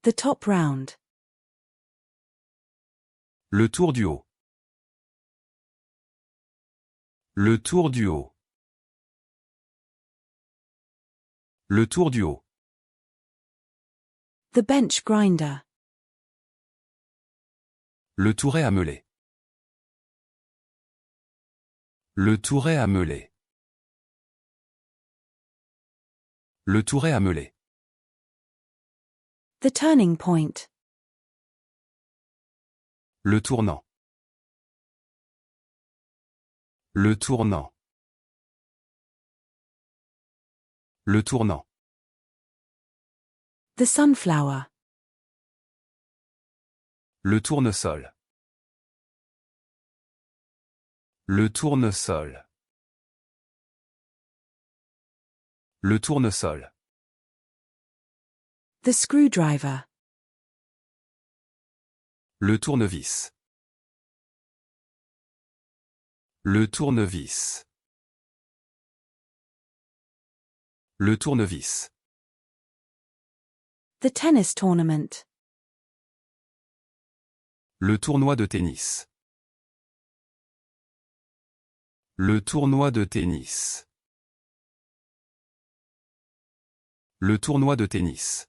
The top round. Le tour du haut. Le tour du haut. Le tour du haut. The bench grinder. Le touret à meuler. Le touret à meuler. Le touret à meuler. The turning point. Le tournant. Le tournant. Le tournant. The sunflower. Le tournesol. Le tournesol. Le tournesol. The screwdriver. Le tournevis. Le tournevis. Le tournevis. The tennis tournament. Le tournoi de tennis. Le tournoi de tennis. Le tournoi de tennis.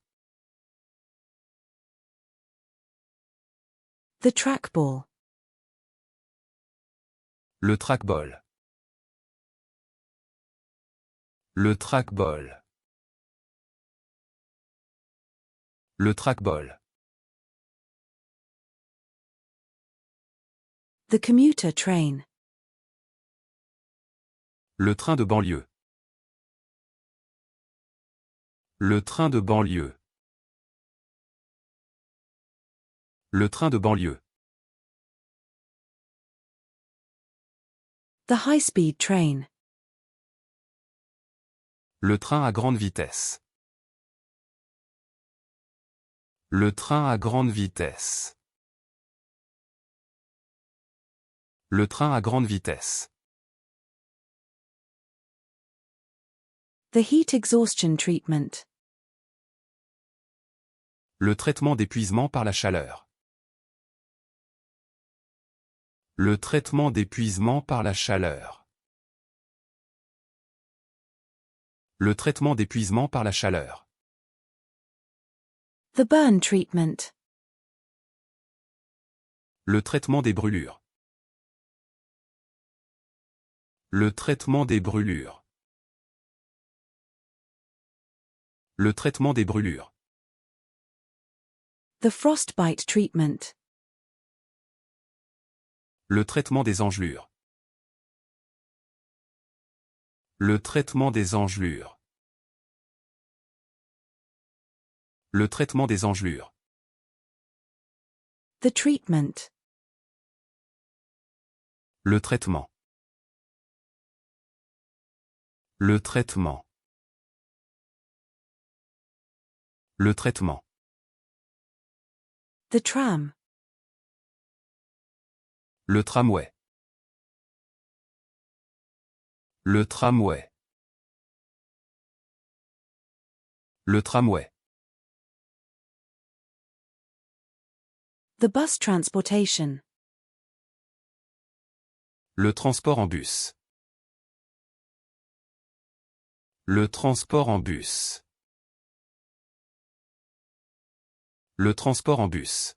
The trackball. Le trackball. Le trackball. Le trackball. The commuter train. Le train de banlieue. Le train de banlieue. Le train de banlieue. The high-speed train. Le train à grande vitesse. Le train à grande vitesse. Le train à grande vitesse. The heat exhaustion treatment. Le traitement d'épuisement par la chaleur. Le traitement d'épuisement par la chaleur. Le traitement d'épuisement par la chaleur. The burn treatment. Le traitement des brûlures. Le traitement des brûlures. Le traitement des brûlures. The frostbite treatment. Le traitement des engelures. Le traitement des engelures. Le traitement des engelures. The treatment. Le traitement. Le traitement. Le traitement. The tram. Le tramway. Le tramway. Le tramway. The bus transportation. Le transport en bus. Le transport en bus. Le transport en bus.